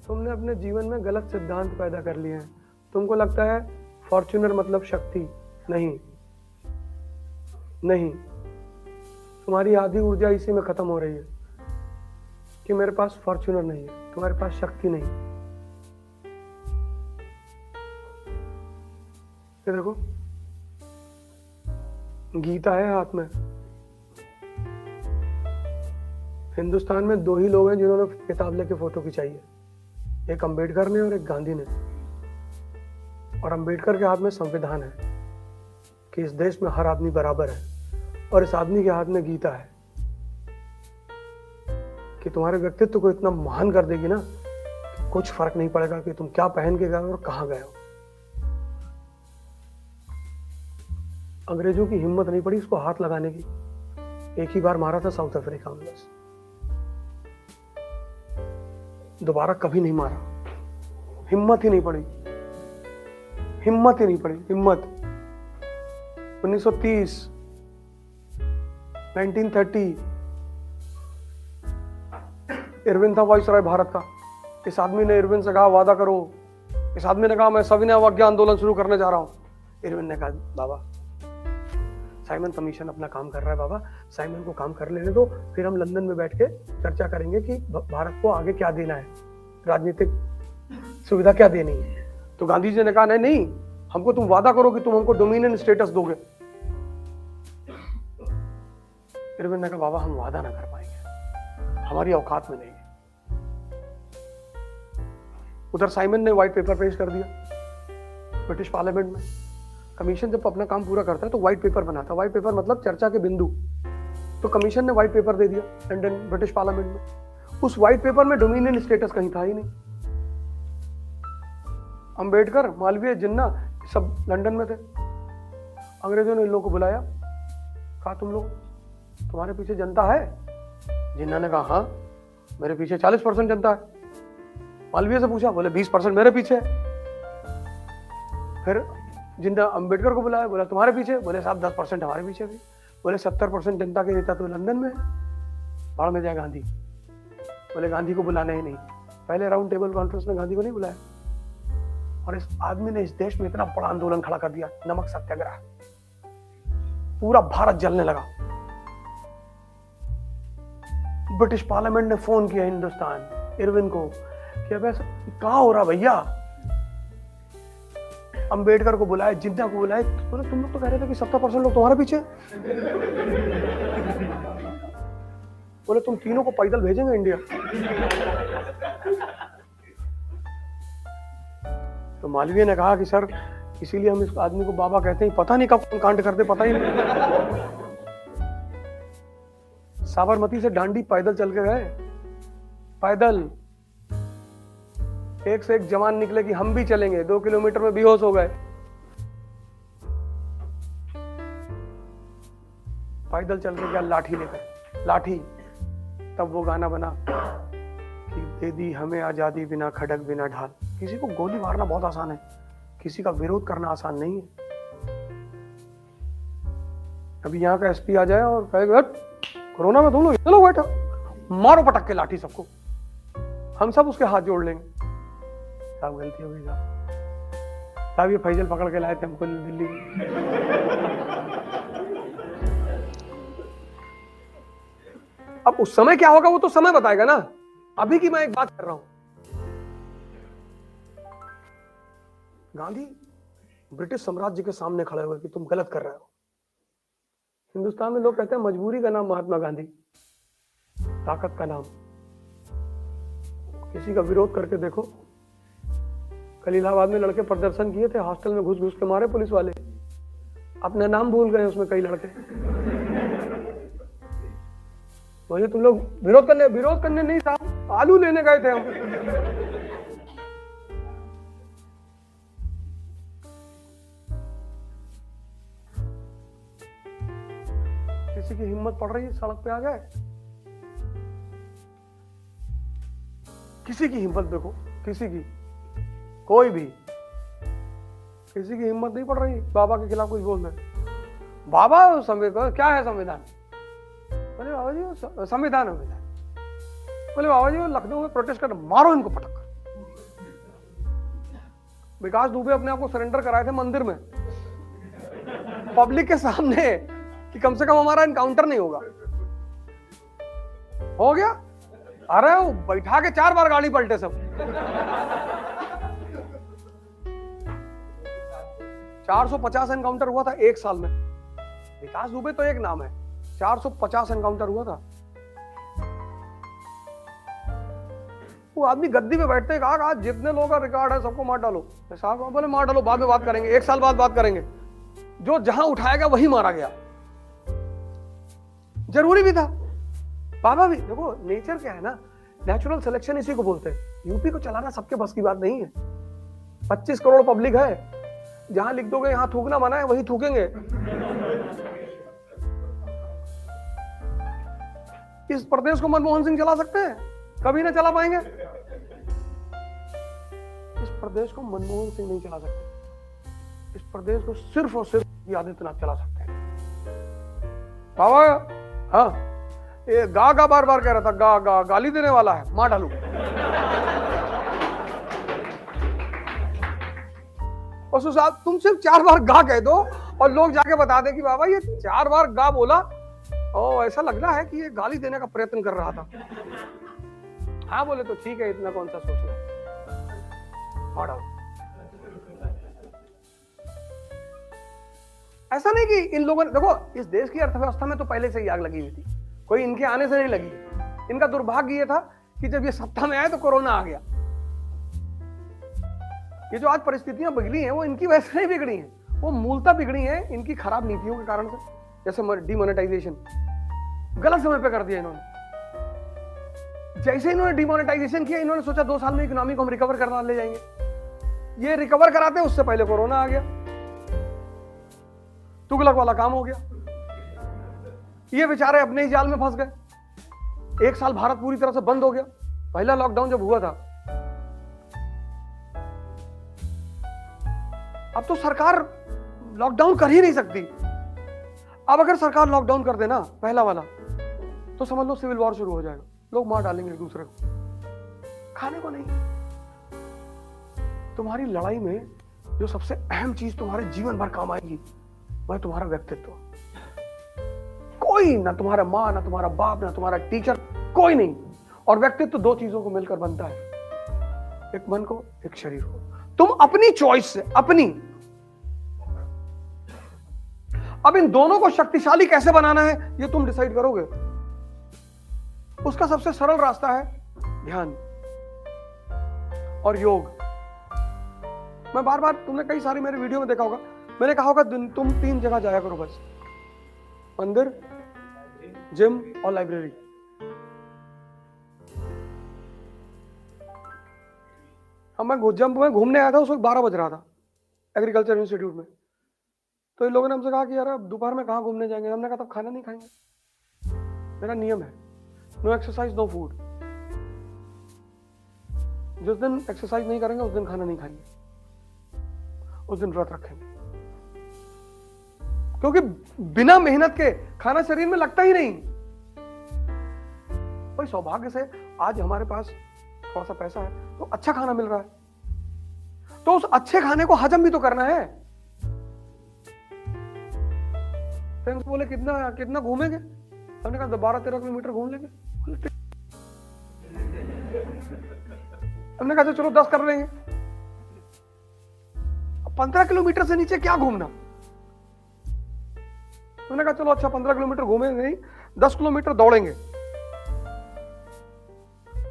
तुमने अपने जीवन में गलत सिद्धांत पैदा कर लिए हैं। तुमको लगता है फॉर्च्यूनर मतलब शक्ति। नहीं नहीं, तुम्हारी आधी ऊर्जा इसी में खत्म हो रही है कि मेरे पास फॉर्च्यूनर नहीं है, तुम्हारे पास शक्ति नहीं। ये देखो, गीता है हाथ में। हिंदुस्तान में दो ही लोग हैं जिन्होंने किताब लेके फोटो खिंचाई है, एक अंबेडकर ने और एक गांधी ने। और अंबेडकर के हाथ में संविधान है कि इस देश में हर आदमी बराबर है, और इस आदमी के हाथ में गीता है कि तुम्हारे व्यक्तित्व को इतना महान कर देगी ना कि कुछ फर्क नहीं पड़ेगा कि तुम क्या पहन के गए हो और कहां गए हो। अंग्रेजों की हिम्मत नहीं पड़ी इसको हाथ लगाने की। एक ही बार मारा था साउथ अफ्रीका में, बस दोबारा कभी नहीं मारा। हिम्मत ही नहीं पड़ी, हिम्मत ही नहीं पड़ी, हिम्मत। 1930, 1930 इरविन था वाइसराय भारत का। इस आदमी ने इरविन से कहा वादा करो। इस आदमी ने कहा मैं सविनय अवज्ञा आंदोलन शुरू करने जा रहा हूं। इरविन ने कहा बाबा साइमन कमीशन अपना काम कर रहा है, बाबा साइमन को काम कर लेने दो, फिर हम लंदन में बैठ के चर्चा करेंगे कि भारत को आगे क्या देना है, राजनीतिक सुविधा क्या देनी है। तो गांधी जी ने कहा नहीं नहीं, हमको तुम वादा करो कि तुम हमको डोमिनियन स्टेटस दोगे। इरविन ने कहा बाबा हम वादा ना कर पाएंगे, हमारी औकात में नहीं है। उधर साइमन ने व्हाइट पेपर पेश कर दिया ब्रिटिश पार्लियामेंट में। कमीशन जब अपना काम पूरा करता है तो व्हाइट पेपर बनाता है। व्हाइट पेपर मतलब चर्चा के बिंदु। तो कमीशन ने व्हाइट पेपर दे दिया लंदन ब्रिटिश पार्लियामेंट में। उस व्हाइट पेपर में डोमिनियन स्टेटस कहीं था ही नहीं। अंबेडकर, मालवीय, जिन्ना सब लंदन में थे। अंग्रेजों ने इन लोगों को बुलाया, कहा तुम लोग, तुम्हारे पीछे जनता है? जिन्ना ने कहा हाँ मेरे पीछे 40% जनता है। मालवीय से पूछा, बोले 20% मेरे पीछे है। फिर जिन्ना अंबेडकर को बुलाया, बोला तुम्हारे पीछे? बोले साहब 10% हमारे पीछे भी। बोले 70% जनता के नेता तो लंदन में है, बाढ़ में जाए गांधी। बोले गांधी को बुलाना ही नहीं। पहले राउंड टेबल कॉन्फ्रेंस में गांधी को नहीं बुलाया। और इस आदमी ने इस देश में इतना बड़ा आंदोलन खड़ा कर दिया, नमक सत्याग्रह। पूरा भारत जलने लगा। ब्रिटिश पार्लियामेंट ने फोन किया हिंदुस्तान, इरविन को, कि अब ऐसा कहां हो रहा भैया। अंबेडकर को बुलाए, जिन्ना को बुलाए। बोले तुम लोग तो कह रहे थे कि 70% लोग तुम्हारे पीछे। बोले तुम तीनों को पैदल भेजेंगे इंडिया। तो मालवीय ने कहा कि सर इसीलिए हम इस आदमी को बाबा कहते हैं, पता नहीं कब कांड करते, पता ही नहीं। साबरमती से डांडी पैदल चल के गए, पैदल। एक से एक जवान निकले कि हम भी चलेंगे। 2 किलोमीटर में बेहोश हो गए। पैदल चल के गया लाठी लेकर, लाठी। तब वो गाना बना कि दे दी हमें आजादी बिना खड़क बिना ढाल। किसी को गोली मारना बहुत आसान है, किसी का विरोध करना आसान नहीं है। अभी यहाँ का एसपी आ जाए और कहेगा कोरोना में तुम लोग चलो बैठो, मारो पटक के लाठी सबको, हम सब उसके हाथ जोड़ लेंगे। साहब गलती हो गई साहब, ये फैजल पकड़ के लाए थे हमको दिल्ली। अब उस समय क्या होगा वो तो समय बताएगा ना। अभी की मैं एक बात कर रहा हूं। गांधी ब्रिटिश साम्राज्य के सामने खड़े हुए कि तुम गलत कर रहे हो। हिंदुस्तान में लोग कहते हैं मजबूरी का नाम महात्मा गांधी, ताकत का नाम। किसी का विरोध करके देखो। कल इलाहाबाद में लड़के प्रदर्शन किए थे, हॉस्टल में घुस घुस के मारे पुलिस वाले, अपने नाम भूल गए उसमें कई लड़के। मुझे तुम लोग विरोध करने नहीं साहब, आलू लेने गए थे हम। किसी की हिम्मत पड़ रही है सड़क पे आ जाए? किसी की हिम्मत देखो, किसी की, कोई भी किसी की हिम्मत नहीं पड़ रही बाबा के खिलाफ कुछ बोलने। बाबा संविधान क्या है? संविधान? बोले बाबा जी संविधान। बोले बाबा जी लखनऊ में प्रोटेस्ट कर, मारो इनको पटक। विकास दुबे अपने आप को सरेंडर कराए थे मंदिर में पब्लिक के सामने कि कम से कम हमारा इनकाउंटर नहीं होगा। हो गया। अरे वो बैठा के 4 बार गाड़ी पलटे सब। 450 एनकाउंटर हुआ था 1 साल में। विकास दुबे तो एक नाम है, 450 एनकाउंटर हुआ था। वो आदमी गद्दी पे बैठते कहा आज जितने लोगों का रिकॉर्ड है सबको मार डालो। साहब बोले मार डालो, बाद में बात करेंगे, 1 साल बाद बात करेंगे। जो जहां उठाया गया वही मारा गया। जरूरी भी था। बाबा भी देखो, नेचर क्या है ना, नेचुरल सिलेक्शन इसी को बोलते हैं। यूपी को चलाना सबके बस की बात नहीं है। 25 करोड़ पब्लिक है, जहां लिख दोगे यहां थूकना मना है वही थूकेंगे। इस प्रदेश को मनमोहन सिंह चला सकते हैं? कभी ना चला पाएंगे। इस प्रदेश को मनमोहन सिंह नहीं चला सकते। इस प्रदेश को सिर्फ और सिर्फ आदित्यनाथ चला सकते हैं। बाबा हाँ, ये गा गा बार बार कह रहा था, गा गा गाली देने वाला है, मार डालू। और साहब तुम सिर्फ 4 बार गा कह दो और लोग जाके बता दे कि बाबा ये 4 बार गा बोला, ओ ऐसा लग रहा है कि ये गाली देने का प्रयत्न कर रहा था। हाँ बोले तो ठीक है, इतना कौन सा सोचना। ऐसा नहीं कि इन लोगों ने, देखो इस देश की अर्थव्यवस्था में तो पहले से ही आग लगी हुई थी, कोई इनके आने से नहीं लगी। इनका दुर्भाग्य ये था कि जब ये सत्ता में आए तो कोरोना आ गया। ये जो आज परिस्थितियां बिगड़ी हैं वो इनकी वजह से नहीं बिगड़ी हैं, वो मूलतः बिगड़ी हैं इनकी खराब नीतियों के कारण से। जैसे डिमोनेटाइजेशन गलत समय पे कर दिया इन्होंने। जैसे इन्होंने डिमोनेटाइजेशन किया, इन्होंने सोचा 2 साल में इकोनॉमी को हम रिकवर करना ले जाएंगे। ये रिकवर कराते उससे पहले कोरोना आ गया, तुगलक वाला काम हो गया। ये बेचारे अपने ही जाल में फंस गए। 1 साल भारत पूरी तरह से बंद हो गया। पहला लॉकडाउन जब हुआ था, अब तो सरकार लॉकडाउन कर ही नहीं सकती। अब अगर सरकार लॉकडाउन कर देना पहला वाला, तो समझ लो सिविल वॉर शुरू हो जाएगा। लोग मार डालेंगे एक दूसरे को। खाने को नहीं। तुम्हारी लड़ाई में जो सबसे अहम चीज तुम्हारे जीवन भर काम आएगी वह तुम्हारा व्यक्तित्व। कोई ना, तुम्हारा माँ ना तुम्हारा बाप ना तुम्हारा टीचर, कोई नहीं। और व्यक्तित्व 2 चीजों को मिलकर बनता है, एक मन को एक शरीर को। तुम अपनी चॉइस से, अपनी, अब इन दोनों को शक्तिशाली कैसे बनाना है ये तुम डिसाइड करोगे। उसका सबसे सरल रास्ता है ध्यान और योग। मैं बार बार, तुमने कई सारी मेरे वीडियो में देखा होगा, मैंने कहा होगा तुम 3 जगह जाया करो बस, मंदिर, जिम और लाइब्रेरी। अब मैं जब मैं घूमने आया था उस वक्त 12 बज रहा था एग्रीकल्चर इंस्टीट्यूट में। तो इन लोगों ने हमसे कहा कि यार अब दोपहर में कहाँ घूमने जाएंगे। हमने कहा तब खाना नहीं खाएंगे। मेरा नियम है, नो एक्सरसाइज नो फूड। जिस दिन एक्सरसाइज नहीं करेंगे उस दिन खाना नहीं खाएंगे, उस दिन व्रत रखेंगे। क्योंकि बिना मेहनत के खाना शरीर में लगता ही नहीं। भाई सौभाग्य से आज हमारे पास थोड़ा सा पैसा है तो अच्छा खाना मिल रहा है, तो उस अच्छे खाने को हजम भी तो करना है। फ्रेंड्स बोले कितना कितना घूमेंगे? हमने कहा 12-13 किलोमीटर घूम लेंगे। हमने कहा चलो 10 कर लेंगे। 15 किलोमीटर से नीचे क्या घूमना। हमने कहा चलो अच्छा 15 किलोमीटर घूमेंगे नहीं, 10 किलोमीटर दौड़ेंगे।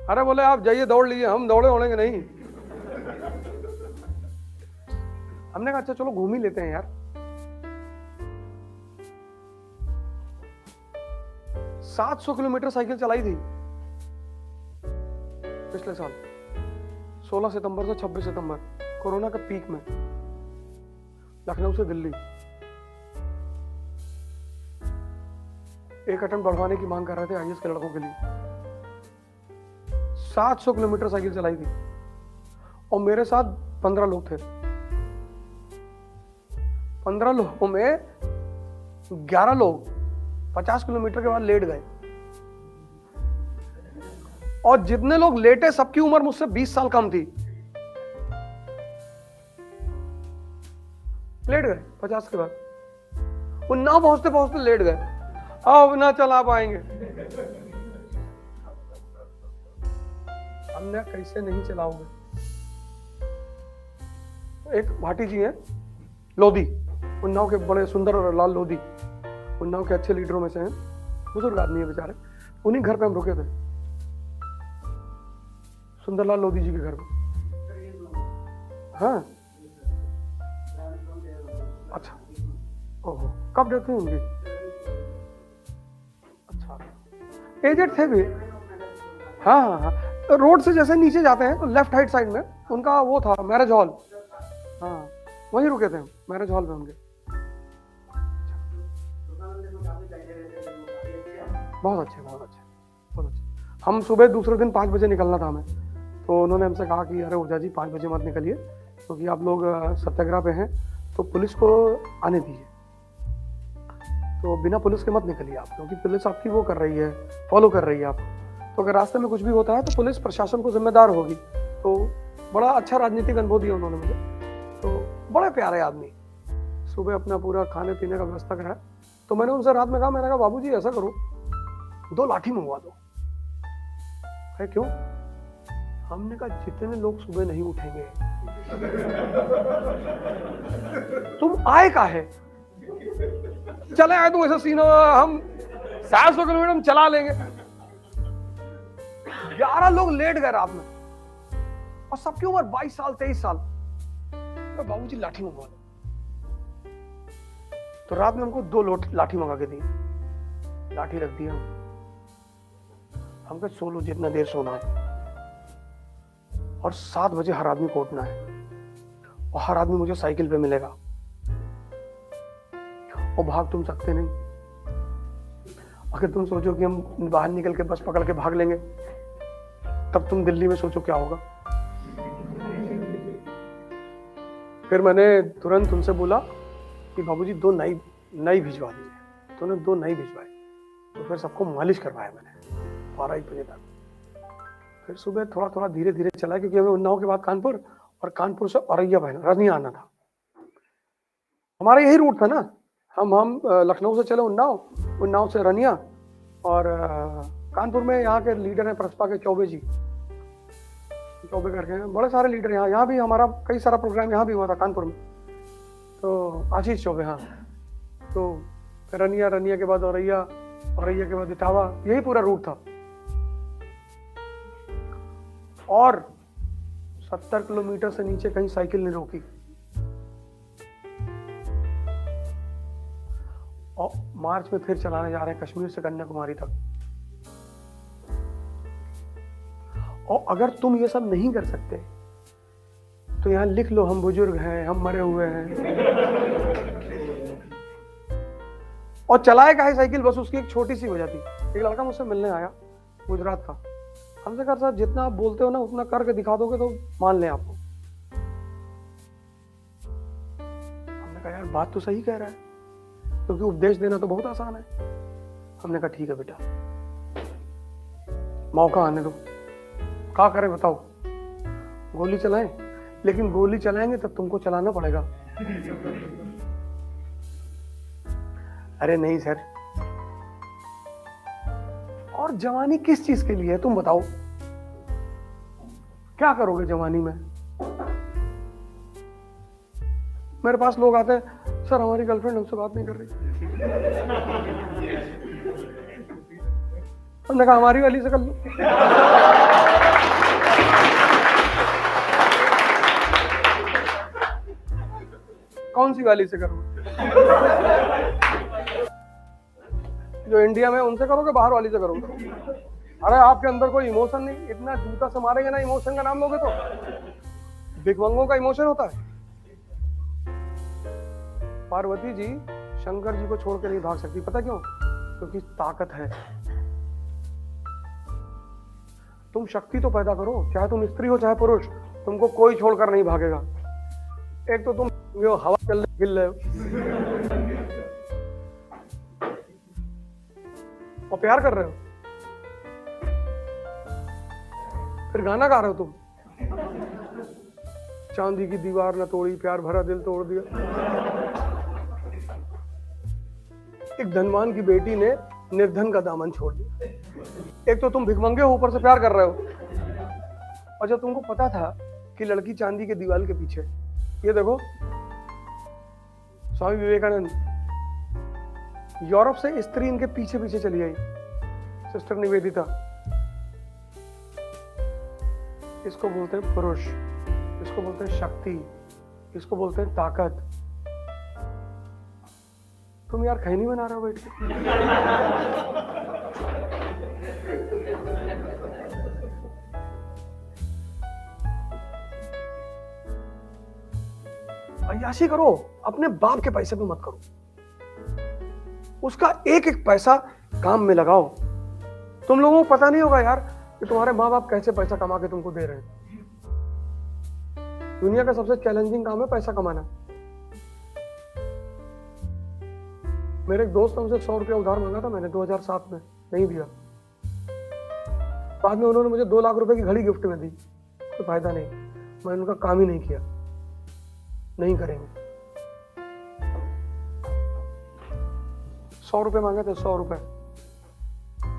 अरे बोले आप जाइए दौड़ लीजिए, हम दौड़ेंगे नहीं। हमने कहा अच्छा चलो घूम ही लेते हैं यार। 700 किलोमीटर साइकिल चलाई थी पिछले साल, 16 सितंबर से 26 सितंबर, कोरोना के पीक में, लखनऊ से दिल्ली। एक अटेम्प्ट बढ़वाने की मांग कर रहे थे आईएएस के लड़कों के लिए। 700 किलोमीटर साइकिल चलाई थी और मेरे साथ 15 लोग थे। 15 लोगों में 11 लोग 50 किलोमीटर के बाद लेट गए, और जितने लोग लेटे सबकी उम्र मुझसे 20 साल कम थी। लेट गए 50 के बाद। उन्नाव पहुंचते पहुंचते लेट गए, अब ना चला पाएंगे। हमने कैसे नहीं चलाओगे। एक भाटी जी हैं लोधी, उन्नाव के बड़े सुंदर और लाल लोधी, उन्नाव के अच्छे लीडरों में से हैं, बुजुर्ग आदमी है बेचारे। उन्हीं घर पे हम रुके थे, सुंदरलाल लोधी जी के घर में। हाँ अच्छा, ओहो, कब डेथ हुई उनकी? अच्छा, एजेड थे भी। हाँ हाँ हाँ, रोड से जैसे नीचे जाते हैं तो लेफ्ट हाइट साइड में उनका वो था मैरिज हॉल। हाँ, वहीं रुके थे हम, मैरिज हॉल में उनके। बहुत अच्छे बहुत अच्छे बहुत अच्छे। हम सुबह दूसरे दिन 5 बजे निकलना था हमें, तो उन्होंने हमसे कहा कि अरे ऊर्जा जी 5 बजे मत निकलिए, क्योंकि आप लोग सत्याग्रह पे हैं तो पुलिस को आने दीजिए, तो बिना पुलिस के मत निकलिए आप, क्योंकि पुलिस आपकी वो कर रही है, फॉलो कर रही है आप, तो अगर रास्ते में कुछ भी होता है तो पुलिस प्रशासन को जिम्मेदार होगी। तो बड़ा अच्छा राजनीतिक अनुभव दिया उन्होंने मुझे, तो बड़े प्यारे आदमी। सुबह अपना पूरा खाने पीने का व्यवस्था कराया। तो मैंने उनसे रात में कहा, मैंने कहा बाबूजी ऐसा करो 2 लाठी मंगवा दो। है क्यों? हमने कहा जितने लोग सुबह नहीं उठेंगे। तुम आए का है? चले आए तुम, ऐसा सीन हम 700 किलोमीटर हम चला लेंगे। 11 लोग लेट गए रात में, और सबकी उम्र 22 साल 23 साल। तो बाबूजी लाठी मंगवा दो। तो रात में हमको 2 लाठी मंगा के दी, लाठी रख दिया। हम कहे सो लो जितना देर सोना है, और 7 बजे हर आदमी को उठना है, और हर आदमी मुझे साइकिल पे मिलेगा, और भाग तुम सकते नहीं। अगर तुम सोचो कि हम बाहर निकल के बस पकड़ के भाग लेंगे, तब तुम दिल्ली में सोचो क्या होगा। फिर मैंने तुरंत उनसे बोला कि बाबूजी 2 नई भिजवा दीजिए। तो उन्होंने 2 नई भिजवाई, तो फिर सबको मालिश करवाया मैंने 12-1 बजे तक। फिर सुबह थोड़ा थोड़ा धीरे धीरे चला, क्योंकि हमें उन्नाव के बाद कानपुर, और कानपुर से औरैया रनिया आना था। हमारा यही रूट था ना, हम लखनऊ से चले उन्नाव से रनिया, और कानपुर में यहाँ के लीडर हैं प्रसपा के चौबे जी, चौबे करके हैं, बड़े सारे लीडर यहाँ भी हमारा कई सारा प्रोग्राम यहाँ भी हुआ था कानपुर में, तो आशीष चौबे। हाँ, तो रनिया के बाद औरैया के बाद इटावा, यही पूरा रूट था। और 70 किलोमीटर से नीचे कहीं साइकिल नहीं रोकी। और मार्च में फिर चलाने जा रहे हैं कश्मीर से कन्याकुमारी तक। और अगर तुम ये सब नहीं कर सकते तो यहां लिख लो, हम बुजुर्ग हैं, हम मरे हुए हैं। और चलाएगा है साइकिल, बस उसकी एक छोटी सी वजह थी। एक लड़का मुझसे मिलने आया, गुजरात का। हमसे कहा सर जितना आप बोलते हो ना उतना करके दिखा दोगे तो मान लें आपको। हमने कहा यार बात तो सही कह रहा है, क्योंकि उपदेश देना तो बहुत आसान है। हमने कहा ठीक है बेटा, मौका आने दो, क्या करें बताओ, गोली चलाएं? लेकिन गोली चलाएंगे तब तुमको चलाना पड़ेगा। अरे नहीं सर, और जवानी किस चीज के लिए है तुम बताओ, क्या करोगे जवानी में? मेरे पास लोग आते हैं, सर हमारी गर्लफ्रेंड हमसे बात नहीं कर रही। हमने कहा हमारी वाली से कर लो। कौन सी वाली से करोगे? जो इंडिया में उनसे करोगे, बाहर वाली से करोगे? अरे आपके अंदर कोई इमोशन नहीं, इतना जूता से मारेंगे ना इमोशन का नाम लोगे तो। भिखमंगों का इमोशन होता है। पार्वती जी शंकर जी को छोड़ के नहीं भाग सकती, पता क्यों? क्योंकि ताकत है। तुम शक्ति तो पैदा करो, चाहे तुम स्त्री हो चाहे पुरुष, तुमको कोई छोड़कर नहीं भागेगा। एक तो तुम हवा चल रही हो और प्यार कर रहे हो, फिर गाना गा रहे हो तुम, चांदी की दीवार न तोड़ी प्यार भरा दिल तोड़ दिया। एक धनवान की बेटी ने निर्धन का दामन छोड़ दिया। एक तो तुम भिखमंगे हो, ऊपर से प्यार कर रहे हो। और जब तुमको पता था कि लड़की चांदी के दीवार के पीछे, ये देखो स्वामी विवेकानंद, यूरोप से स्त्री इनके पीछे पीछे चली आई, सिस्टर निवेदिता। इसको बोलते हैं पुरुष, इसको बोलते हैं शक्ति, इसको बोलते हैं ताकत। तुम यार खैनी बना रहे हो बैठ के। अय्याशी करो, अपने बाप के पैसे पे मत करो। उसका एक एक पैसा काम में लगाओ। तुम लोगों को पता नहीं होगा यार कि तुम्हारे माँ बाप कैसे पैसा कमा के तुमको दे रहे हैं। दुनिया का सबसे चैलेंजिंग काम है पैसा कमाना। मेरे एक दोस्त ने मुझसे 100 रुपया उधार मांगा था मैंने 2007 में, नहीं दिया। बाद में उन्होंने मुझे 2 लाख रुपए की घड़ी गिफ्ट में दी, कोई फायदा नहीं। मैंने उनका काम ही नहीं किया, नहीं करेंगे। 100 रुपए मांगे थे, 100 रुपए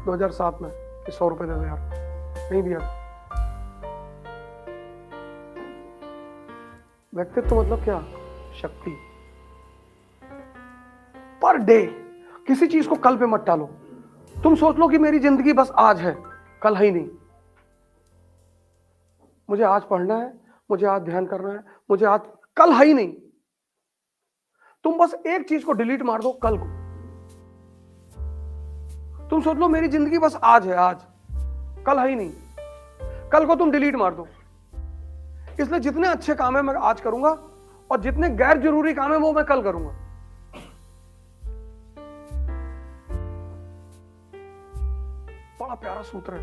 2007 में, 100 रुपए दे दो यार, नहीं दिया। व्यक्तित्व मतलब क्या? शक्ति। पर डे किसी चीज को कल पे मत टालो। तुम सोच लो कि मेरी जिंदगी बस आज है, कल है ही नहीं। मुझे आज पढ़ना है, मुझे आज ध्यान करना है, मुझे आज, कल है ही नहीं। तुम बस एक चीज को डिलीट मार दो, कल को। तुम सोच लो मेरी जिंदगी बस आज है, आज, कल है ही नहीं। कल को तुम डिलीट मार दो। इसलिए जितने अच्छे काम है मैं आज करूंगा, और जितने गैर जरूरी काम है वो मैं कल करूंगा। बड़ा प्यारा सूत्र है।